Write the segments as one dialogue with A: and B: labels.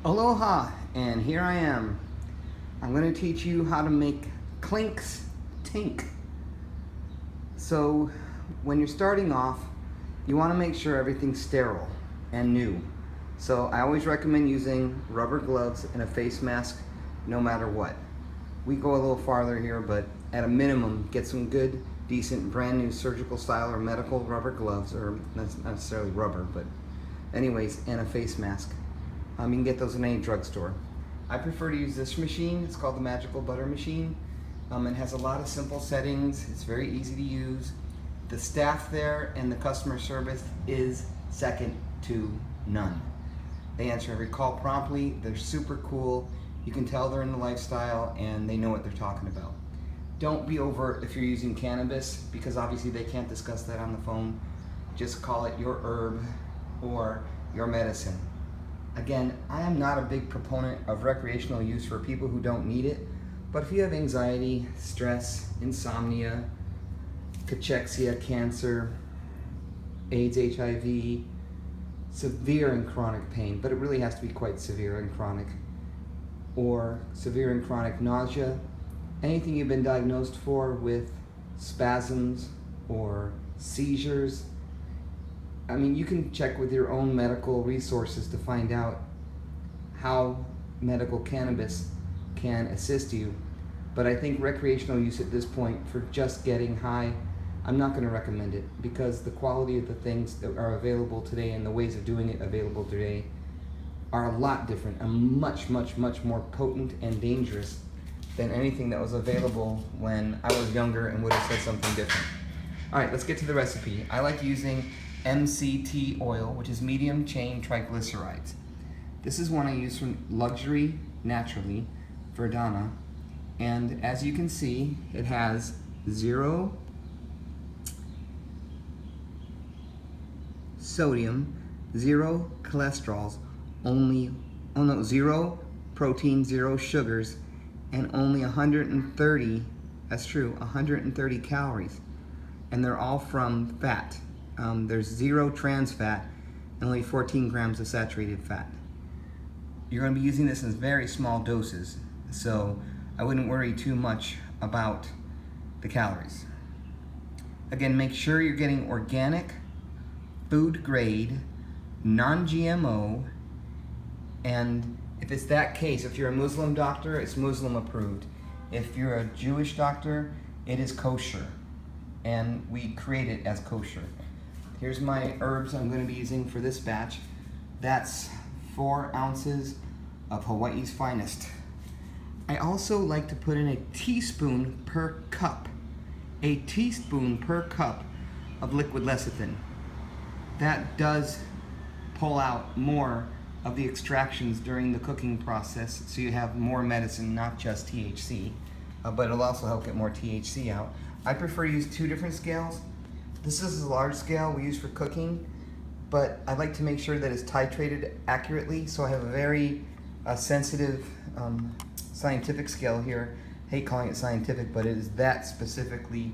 A: Aloha, and here I am. I'm going to teach you how to make Klink's Tinc. So when you're starting off, you want to make sure everything's sterile and new. So I always recommend using rubber gloves and a face mask no matter what. We go a little farther here, but at a minimum, get some good, decent, brand new surgical style or medical rubber gloves, or not necessarily rubber, but anyways, and a face mask. You can get those in any drugstore. I prefer to use this machine. It's called the Magical Butter Machine. It has a lot of simple settings. It's very easy to use. The staff there and the customer service is second to none. They answer every call promptly. They're super cool. You can tell they're in the lifestyle and they know what they're talking about. Don't be overt if you're using cannabis, because obviously they can't discuss that on the phone. Just call it your herb or your medicine. Again, I am not a big proponent of recreational use for people who don't need it, but if you have anxiety, stress, insomnia, cachexia, cancer, AIDS, HIV, severe and chronic pain, but it really has to be quite severe and chronic, or severe and chronic nausea, anything you've been diagnosed for with spasms or seizures. You can check with your own medical resources to find out how medical cannabis can assist you. But I think recreational use at this point for just getting high, I'm not going to recommend it, because the quality of the things that are available today and the ways of doing it available today are a lot different and much more potent and dangerous than anything that was available when I was younger and would have said something different. All right, let's get to the recipe. I like using MCT oil, which is medium chain triglycerides. This is one I use from Luxury Naturally, Verdana, and as you can see, it has 0 sodium, 0 cholesterols, 0 protein, 0 sugars, and only 130, that's true, 130 calories. And they're all from fat. There's 0 trans fat and only 14 grams of saturated fat. You're going to be using this in very small doses, so I wouldn't worry too much about the calories. Again, make sure you're getting organic, food grade, non-GMO, and if it's that case, if you're a Muslim doctor, it's Muslim approved. If you're a Jewish doctor, it is kosher, and we create it as kosher. Here's my herbs I'm going to be using for this batch. That's 4 ounces of Hawaii's finest. I also like to put in a teaspoon per cup. A teaspoon per cup of liquid lecithin. That does pull out more of the extractions during the cooking process, so you have more medicine, not just THC, but it'll also help get more THC out. I prefer to use 2 different scales. This is a large scale we use for cooking, but I like to make sure that it's titrated accurately, so I have a very sensitive scientific scale here. I hate calling it scientific, but it is that specifically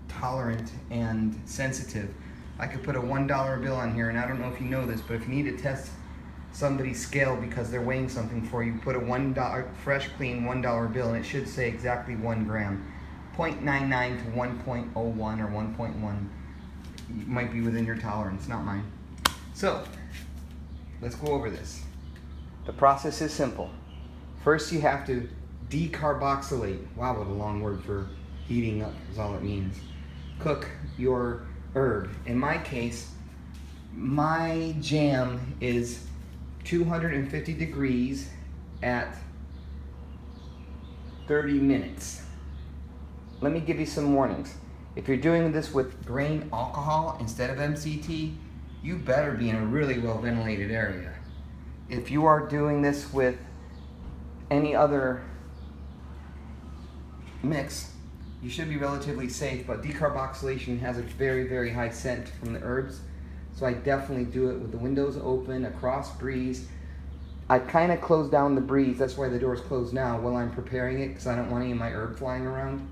A: tolerant and sensitive. I could put a $1 bill on here, and I don't know if you know this, but if you need to test somebody's scale because they're weighing something for you, put a $1 fresh, clean $1 bill, and it should say exactly 1 gram. 0.99 to 1.01 or 1.1 might be within your tolerance, not mine. So, let's go over this. The process is simple. First, you have to decarboxylate. Wow, what a long word for heating up is all it means. Cook your herb. In my case, my jam is 250 degrees at 30 minutes. Let me give you some warnings. If you're doing this with grain alcohol instead of MCT, you better be in a really well ventilated area. If you are doing this with any other mix, you should be relatively safe, but decarboxylation has a very high scent from the herbs, so I definitely do it with the windows open, a cross breeze. I kind of close down the breeze, that's why the door's closed now while I'm preparing it, because I don't want any of my herb flying around.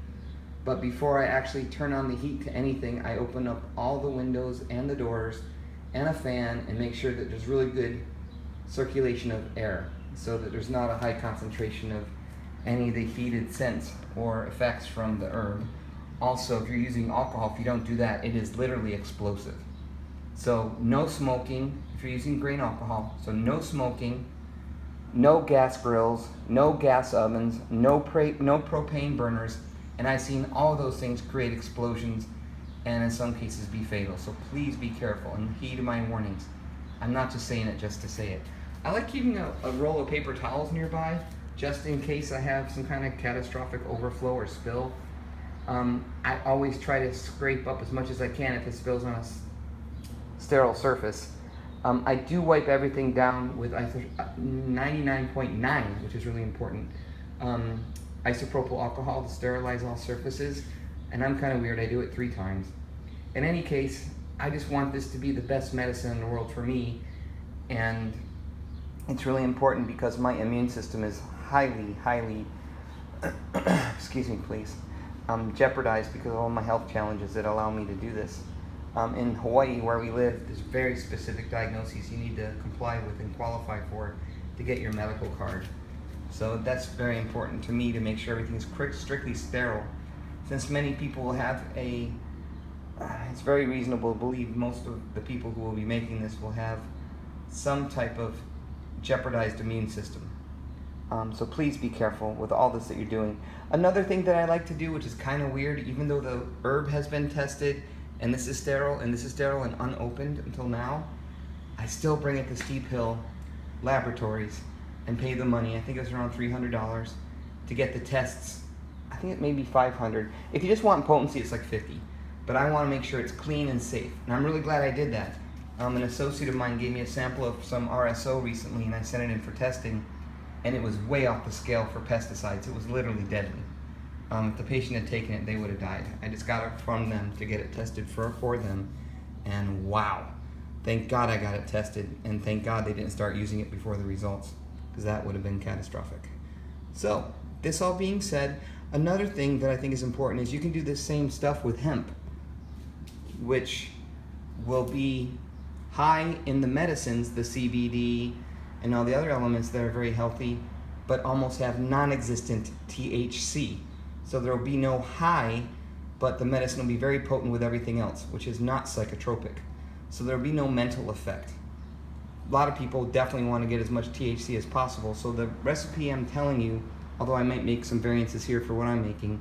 A: But before I actually turn on the heat to anything, I open up all the windows and the doors and a fan and make sure that there's really good circulation of air. so that there's not a high concentration of any of the heated scents or effects from the herb. Also, if you're using alcohol, if you don't do that, it is literally explosive. So no smoking if you're using grain alcohol. So no smoking, no gas grills, no gas ovens, no propane burners, and I've seen all of those things create explosions and in some cases be fatal. So please be careful and heed my warnings. I'm not just saying it just to say it. I like keeping a roll of paper towels nearby just in case I have some kind of catastrophic overflow or spill. I always try to scrape up as much as I can if it spills on a sterile surface. I do wipe everything down with 99.9, which is really important, isopropyl alcohol to sterilize all surfaces. And I'm kind of weird, I do it 3 times. In any case, I just want this to be the best medicine in the world for me, and it's really important because my immune system is highly, excuse me please, jeopardized because of all my health challenges that allow me to do this. In Hawaii, where we live, there's very specific diagnoses you need to comply with and qualify for to get your medical card. So that's very important to me to make sure everything is strictly sterile. Since many people have it's very reasonable to believe most of the people who will be making this will have some type of jeopardized immune system. So please be careful with all this that you're doing. Another thing that I like to do, which is kind of weird, even though the herb has been tested, and this is sterile and unopened until now, I still bring it to Steep Hill Laboratories and pay the money. I think it's around $300 to get the tests. I think it may be $500. If you just want potency, it's like $50. But I want to make sure it's clean and safe. And I'm really glad I did that. An associate of mine gave me a sample of some RSO recently, and I sent it in for testing, and it was way off the scale for pesticides. It was literally deadly. If the patient had taken it, they would have died. I just got it from them to get it tested for them, and wow. Thank God I got it tested, and thank God they didn't start using it before the results, because that would have been catastrophic. So, this all being said, another thing that I think is important is you can do the same stuff with hemp, which will be high in the medicines, the CBD and all the other elements that are very healthy, but almost have non-existent THC. So there will be no high, but the medicine will be very potent with everything else, which is not psychotropic. So there will be no mental effect. A lot of people definitely want to get as much THC as possible. So the recipe I'm telling you, although I might make some variances here for what I'm making,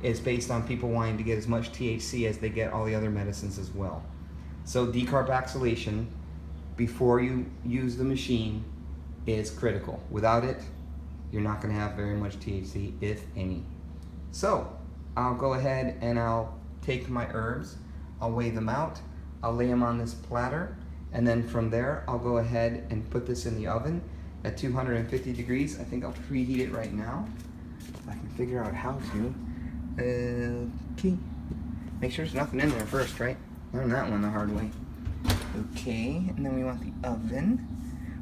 A: is based on people wanting to get as much THC as they get all the other medicines as well. So decarboxylation before you use the machine is critical. Without it, you're not going to have very much THC, if any. So I'll go ahead and I'll take my herbs, I'll weigh them out, I'll lay them on this platter, and then from there I'll go ahead and put this in the oven at 250 degrees. I think I'll preheat it right now, if I can figure out how to. Okay. Make sure there's nothing in there first, right? Learn that one the hard way. Okay, and then we want the oven.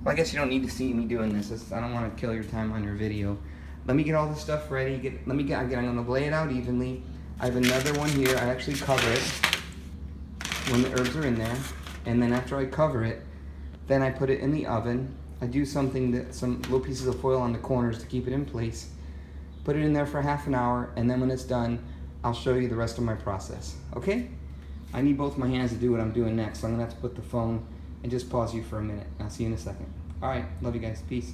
A: Well, I guess you don't need to see me doing this. I don't want to kill your time on your video. Let me get all this stuff ready. I'm gonna lay it out evenly. I have another one here. I actually cover it when the herbs are in there, and then after I cover it, then I put it in the oven. I do some little pieces of foil on the corners to keep it in place. Put it in there for half an hour, and then when it's done, I'll show you the rest of my process. Okay? I need both my hands to do what I'm doing next, so I'm gonna have to put the phone and just pause you for a minute. I'll see you in a second. All right, love you guys. Peace.